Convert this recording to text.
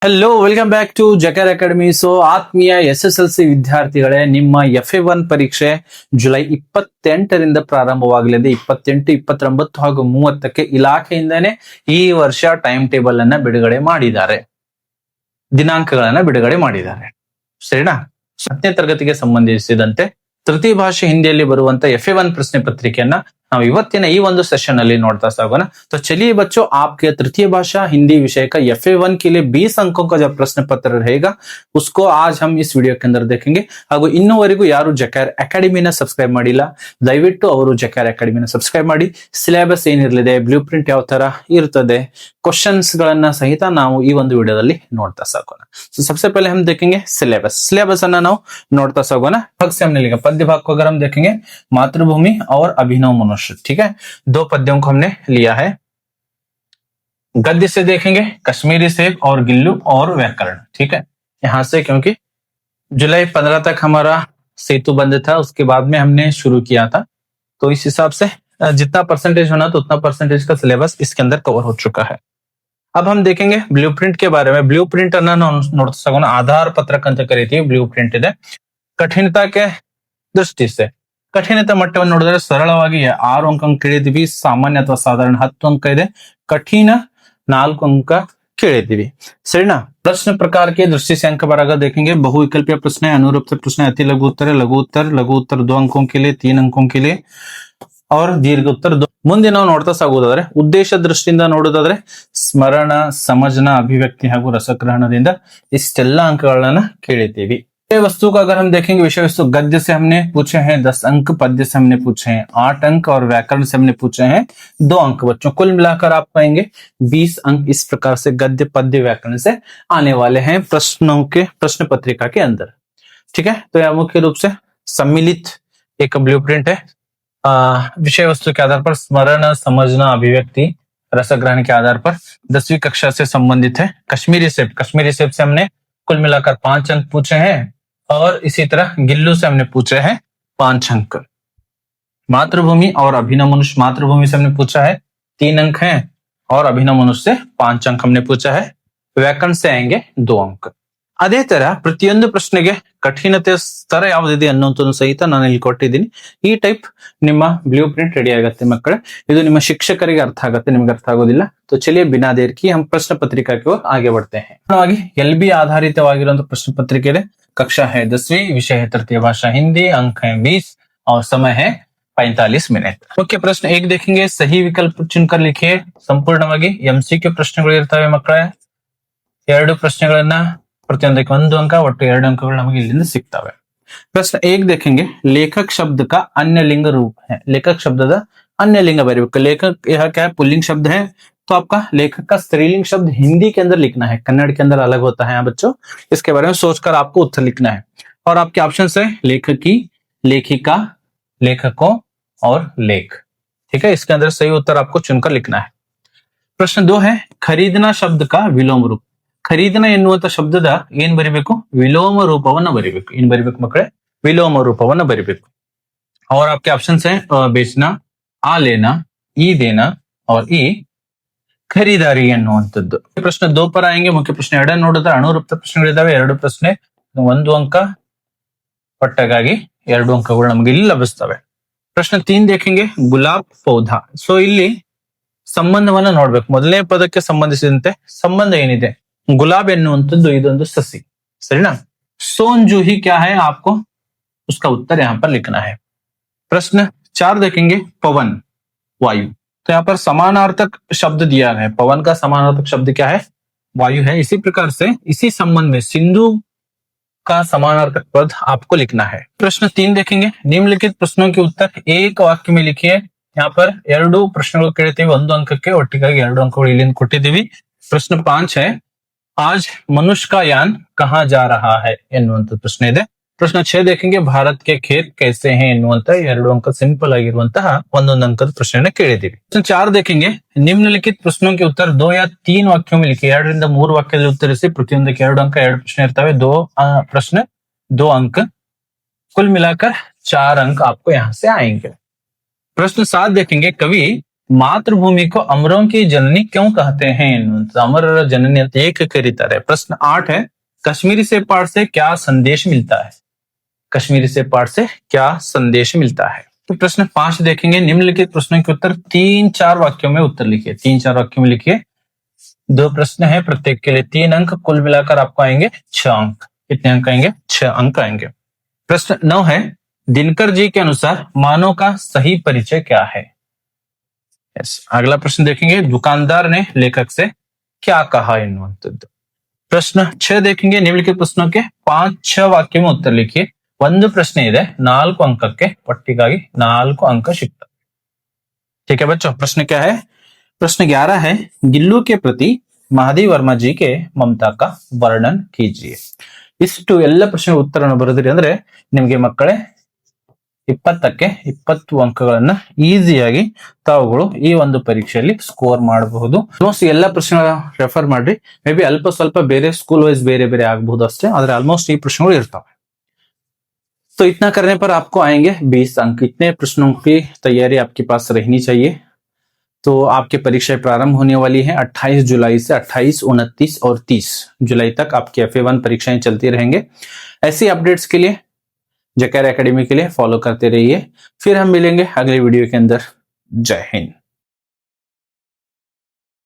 Hello welcome back to Jakar academy. So ಆತ್ಮೀಯ SSLC ವಿದ್ಯಾರ್ಥಿಗಳೇ, ನಿಮ್ಮ FA1 ಪರೀಕ್ಷೆ ಜುಲೈ 28ರಿಂದ ಪ್ರಾರಂಭವಾಗಲಿದೆ. 28, 29 ಹಾಗೂ 30ಕ್ಕೆ ಇಲಾಖೆಯಿಂದನೇ ಈ ವರ್ಷ ಟೈಮ್ ಟೇಬಲ್ ಅನ್ನ ಬಿಡುಗಡೆ ಮಾಡಿದ್ದಾರೆ, ದಿನಾಂಕಗಳನ್ನ ಬಿಡುಗಡೆ ಮಾಡಿದ್ದಾರೆ. ಸರಿನಾ? 10ನೇ ತರಗತಿಗೆ ಸಂಬಂಧಿಸಿದಂತೆ ತೃತೀಯ ಭಾಷೆ ಹಿಂದಿಯಲ್ಲಿ ಬರುವಂತ FA1 ಪ್ರಶ್ನೆ ಪತ್ರಿಕೆಯನ್ನ ನಾವು ಇವತ್ತಿನ ಈ ಒಂದು सेशन ಅಲ್ಲಿ ನೋಡ್ತಾ ಸಾಗೋಣ. तो चलिए बच्चों, आपके तृतीय भाषा हिंदी विषय का FA1 के लिए 20 अंकों का जो प्रश्न पत्र रहेगा उसको आज हम इस ವಿಡಿಯೋ के अंदर देखेंगे. ಹಾಗೂ ಇನ್ನೂವರೆಗೂ ಯಾರು ಜಕಾರ್ ಅಕಾಡೆಮಿನ ಸಬ್ಸ್ಕ್ರೈಬ್ ಮಾಡಿಲ್ಲ, ದಯವಿಟ್ಟು ಅವರು ಜಕಾರ್ ಅಕಾಡೆಮಿನ ಸಬ್ಸ್ಕ್ರೈಬ್ ಮಾಡಿ. ಸಿಲೆಬಸ್ ಏನಿರಲಿದೆ, ಬ್ಲೂ ಪ್ರಿಂಟ್ ಯಾವ ತರ ಇರ್ತದೆ, ಕ್ವಶನ್ಸ್ ಗಳನ್ನ ಸಹಿತ ನಾವು ಈ ಒಂದು ವಿಡಿಯೋದಲ್ಲಿ ನೋಡ್ತಾ ಸಾಗೋಣ. ಸೊ सबसे पहले हम देखेंगे सिलेबस ಅನ್ನ ನಾವು ನೋಡ್ತಾ ಸಾಗೋಣ. भाग से हमने लिखा पद्य भाग को अगर हम देखेंगे, मातृभूमि और अभिनव मनुष्य, ठीक है, दो पद्यों को हमने लिया है. गद्य से देखेंगे कश्मीरी सेब और गिल्लू और व्याकरण, ठीक है. यहां से क्योंकि जुलाई 15 तक हमारा सेतु बंद था, उसके बाद में हमने शुरू किया था, तो इस हिसाब से जितना परसेंटेज होना तो उतना परसेंटेज का सिलेबस इसके अंदर कवर हो चुका है. अब हम देखेंगे ब्लूप्रिंट के बारे में. ब्लूप्रिंट ಅನ್ನ ನಾವು ನೋಡ್ತಾ ಸಾಗೋಣ. ಆಧಾರ ಪತ್ರಕ ಅಂತ ಕರೀತೀವಿ. ಬ್ಲೂಪ್ರಿಂಟ್ ಇದೆ. ಕಠಿಣತಾ के दृष्टि से ಕಠಿಣತೆ ಮಟ್ಟವನ್ನು ನೋಡಿದ್ರೆ ಸರಳವಾಗಿ 6 ಅಂಕ ಕೇಳಿದ್ವಿ, ಸಾಮಾನ್ಯ ಅಥವಾ ಸಾಧಾರಣ 10 ಅಂಕ ಇದೆ, ಕಠಿಣ 4 अंक ಕೇಳಿದ್ವಿ. ಸರಿನಾ? प्रश्न प्रकार के दृष्टि से अंक बराबर देखेंगे. बहुविकल्पीय प्रश्न है, अनुरूप प्रश्न है, अति लघु उत्तर है, लघु उत्तर 2 अंकों के लिए, 3 अंकों के लिए और दीर्घ उत्तर 2. ಮುಂದೆ ನಾವು ನೋಡ್ತಾ ಸಾಗುವುದಾದ್ರೆ ಉದ್ದೇಶ ದೃಷ್ಟಿಯಿಂದ ನೋಡೋದಾದ್ರೆ ಸ್ಮರಣ, ಸಮಜನ, ಅಭಿವ್ಯಕ್ತಿ ಹಾಗೂ ರಸಗ್ರಹಣದಿಂದ ಇಷ್ಟೆಲ್ಲ ಅಂಕಗಳನ್ನ ಕೇಳಿದ್ದೀವಿ. वस्तु का अगर हम देखेंगे, विषय वस्तु गद्य से हमने पूछे हैं 10 अंक, पद्य से हमने पूछे हैं 8 अंक और व्याकरण से हमने पूछे हैं 2 अंक. बच्चों कुल मिलाकर आप पाएंगे 20 अंक इस प्रकार से गद्य, पद्य, व्याकरण से आने वाले हैं प्रश्नों के प्रश्न पत्रिका के अंदर, ठीक है. तो यह मुख्य रूप से सम्मिलित एक ब्लूप्रिंट है. विषय वस्तु के आधार पर स्मरण, समझना, अभिव्यक्ति, रसग्रहण के आधार पर 10वीं कक्षा से संबंधित है. कश्मीरी सेब से हमने कुल मिलाकर 5 अंक पूछे हैं और इसी तरह गिल्लू से हमने पूछे हैं 5 अंक. मातृभूमि और अभिनव मनुष्य, मातृभूमि से हमने पूछा है 3 अंक हैं और अभिनव मनुष्य से 5 अंक हमने पूछा है. व्याकरण से आएंगे 2 अंक. ಅದೇ ತರ ಪ್ರತಿಯೊಂದು ಪ್ರಶ್ನೆಗೆ ಕಠಿಣತೆ ಸ್ತರ ಯಾವುದಿದೆ ಅನ್ನೋದನ್ನು ಸಹಿತ ನಾನು ಇಲ್ಲಿ ಕೊಟ್ಟಿದ್ದೀನಿ. ಈ ಟೈಪ್ ನಿಮ್ಮ ಬ್ಲೂ ಪ್ರಿಂಟ್ ರೆಡಿ ಆಗುತ್ತೆ ಮಕ್ಕಳೇ. ಇದು ನಿಮ್ಮ ಶಿಕ್ಷಕರಿಗೆ ಅರ್ಥ ಆಗುತ್ತೆ, ನಿಮ್ಗೆ ಅರ್ಥ ಆಗೋದಿಲ್ಲ. तो चलिए बिना देर की हम प्रश्न पत्रिका की ओर आगे बढ़ते हैं. LB आधारितವಾಗಿರುವಂತ ಪ್ರಶ್ನೆ ಪತ್ರಿಕೆ ಇದೆ. कक्षा है 10वीं, विषय है तृतीय भाषा हिंदी, अंक है 20 और समय है 45 मिनट. मुख्य प्रश्न 1 देखेंगे. सही विकल्प चुनकर लिखिए. ಸಂಪೂರ್ಣವಾಗಿ MCQ ಪ್ರಶ್ನೆಗಳು ಇರ್ತವೆ ಮಕ್ಕಳೇ. 2 ಪ್ರಶ್ನೆಗಳನ್ನ ಪ್ರತಿಯೊಂದಕ್ಕೆ 1 अंक, ಒಟ್ಟು 2 अंकಗಳು ನಮಗೆ ಇಲ್ಲಿಂದ ಸಿಗ್ತವೆ. प्रश्न 1 देखेंगे. लेखक शब्द का अन्य लिंग रूप है. लेखक शब्द अन्य लिंग बरीಬೇಕು. लेखक यह क्या है? पुल्लिंग शब्द है, तो आपका लेखक का स्त्रीलिंग शब्द हिंदी के अंदर लिखना है, कन्नड़ के अंदर अलग होता है बच्चों. इसके बारे में सोचकर आपको उत्तर लिखना है. और आपके ऑप्शन है लेखकी, लेखिका, लेखकों और लेख, ठीक है. इसके अंदर सही उत्तर आपको चुनकर लिखना है. प्रश्न 2 है. खरीदना शब्द का विलोम रूप. ಖರೀದನ ಎನ್ನುವಂತ ಶಬ್ದದ ಏನ್ ಬರಿಬೇಕು? ವಿಲೋಮ ರೂಪವನ್ನ ಬರಿಬೇಕು. ಏನ್ ಬರಿಬೇಕು ಮಕ್ಕಳೇ? ವಿಲೋಮ ರೂಪವನ್ನ ಬರಿಬೇಕು. और आपके ऑप्शन है बेचना, आ लेना, ई देना और ई ಖರೀದಾರಿ ಎನ್ನುವಂಥದ್ದು. ಪ್ರಶ್ನೆ 2 पर आएंगे. ಮುಖ್ಯ ಪ್ರಶ್ನೆ 2 ನೋಡಿದ್ರೆ ಅನುರೂಪ ಪ್ರಶ್ನೆಗಳಿದಾವೆ. 2 ಪ್ರಶ್ನೆ 1 अंक, ಪಟ್ಟಗಾಗಿ 2 ಅಂಕಗಳು ನಮಗೆ ಇಲ್ಲಿ ಲಭಿಸ್ತವೆ. ಪ್ರಶ್ನೆ 3 देखेंगे. ಗುಲಾಬ್ ಪೌಧಾ. ಸೊ ಇಲ್ಲಿ ಸಂಬಂಧವನ್ನ ನೋಡ್ಬೇಕು. ಮೊದಲನೇ ಪದಕ್ಕೆ ಸಂಬಂಧಿಸಿದಂತೆ ಸಂಬಂಧ ಏನಿದೆ? गुलाब ಎನ್ನುವಂಥದ್ದು ಇದೊಂದು ಸಸಿ, ಸರಿನಾ? सोन जूही क्या है? आपको उसका उत्तर यहाँ पर लिखना है. प्रश्न 4 देखेंगे. पवन, वायु. तो यहाँ पर समानार्थक शब्द दिया है. पवन का समानार्थक शब्द क्या है? वायु है. इसी प्रकार से इसी संबंध में सिंधु का समानार्थक पद आपको लिखना है. प्रश्न 3 देखेंगे. निम्नलिखित प्रश्नों के उत्तर एक वाक्य में लिखिए. यहाँ पर 2 ಪ್ರಶ್ನೆಗಳು ಕೇಳ್ತೀವಿ, 1 अंकಕ್ಕೆ, ಒಟ್ಟಿಗಾಗಿ 2 अंकಗಳು ಇಲ್ಲಿಂದ ಕೊಟ್ಟಿದ್ದೀವಿ. ಪ್ರಶ್ನೆ 5 है. आज मनुष्य का यान कहाँ जा रहा है ಎನ್ನುವಂತ ಪ್ರಶ್ನೆ ಇದೆ. ಪ್ರಶ್ನೆ 6 देखेंगे. भारत के खेत कैसे हैं ಎನ್ನುವಂತ 2 अंक ಸಿಂಪಲ್ ಆಗಿರುವಂತಹ 1 अंकದ ಪ್ರಶ್ನೆಯನ್ನ ಕೇಳಿದ್ದೀವಿ. ಪ್ರಶ್ನೆ 4 देखेंगे. निम्नलिखित प्रश्नों के उत्तर 2 या 3 वाक्यों में लिखिए. 2 ರಿಂದ 3 ವಾಕ್ಯದಲ್ಲಿ ಉತ್ತರಿಸಿ. ಪ್ರತಿಯೊಂದಕ್ಕೆ 2 अंक, 2 ಪ್ರಶ್ನೆ ಇರ್ತವೆ. 2 प्रश्न 2 अंक, कुल मिलाकर 4 अंक आपको यहाँ से आएंगे. प्रश्न 7 देखेंगे. कवि ಮಾತೃಭೂಮಿ को अमरों की जननी क्यों कहते हैं अमर जननी ಅಂತ ಏಕೆ ಕರೀತಾರೆ प्रश्न 8 है कश्मीरी से पाठ से क्या संदेश मिलता है कश्मीरी से पाठ से क्या संदेश मिलता है तो प्रश्न 5 देखेंगे निम्नलिखित प्रश्नों के उत्तर 3-4 वाक्यों में उत्तर लिखिए 3-4 वाक्यों में लिखिए 2 प्रश्न है प्रत्येक के लिए 3 अंक कुल मिलाकर आपको आएंगे 6 अंक कितने अंक आएंगे 6 अंक आएंगे प्रश्न 9 है दिनकर जी के अनुसार मानव का सही परिचय क्या है यस अगला प्रश्न देखेंगे दुकानदार ने लेखक से क्या कहा ಎನ್ನುವಂಥದ್ದು ಪ್ರಶ್ನ 6 देखेंगे निम्नलिखित प्रश्नों के 5-6 वाक्य में उत्तर लिखिए ಒಂದು ಪ್ರಶ್ನೆ ಇದೆ 4 अंकಕ್ಕೆ ಒಟ್ಟಿಗಾಗಿ 4 अंक ಸಿಗ್ತವೆ ठीक है बच्चों प्रश्न क्या है प्रश्न 11 है गिल्लू के प्रति महादेव वर्मा जी के ममता का वर्णन कीजिए ಇಷ್ಟು ಎಲ್ಲ ಪ್ರಶ್ನೆ ಉತ್ತರವನ್ನು ಬರೆದ್ರಿ ಅಂದ್ರೆ ನಿಮಗೆ ಮಕ್ಕಳೇ 20ಕ್ಕೆ 20 ಅಂಕಗಳನ್ನ ಈಸಿಯಾಗಿ ತಾವುಗಳು ಈ ಒಂದು ಪರೀಕ್ಷೆಯಲ್ಲಿ ಸ್ಕೋರ್ ಮಾಡಬಹುದು ಆಲ್ಮೋಸ್ಟ್ ಎಲ್ಲ ಪ್ರಶ್ನೆಗಳ ರೆಫರ್ ಮಾಡ್ರಿ ಮೇ ಬಿ ಅಲ್ಪ ಸ್ವಲ್ಪ ಬೇರೆ ಸ್ಕೂಲ್ ವೈಸ್ ಬೇರೆ ಬೇರೆ ಆಗಬಹುದು ಅಷ್ಟೇ ಆದ್ರೆ ಆಲ್ಮೋಸ್ಟ್ ಈ ಪ್ರಶ್ನೆಗಳು ಇರ್ತವೆ तो इतना करने पर आपको आएंगे 20 अंक इतने प्रश्नों की तैयारी आपके पास रहनी चाहिए तो आपकी परीक्षाएं प्रारंभ होने वाली है 28 जुलाई से 28, 29 और 30 जुलाई तक आपकी FA1 परीक्षाएं चलती रहेंगे ऐसी अपडेट्स के लिए जेकेआर एकेडमी के लिए फॉलो करते रहिए फिर हम मिलेंगे अगले वीडियो के अंदर जय हिंद।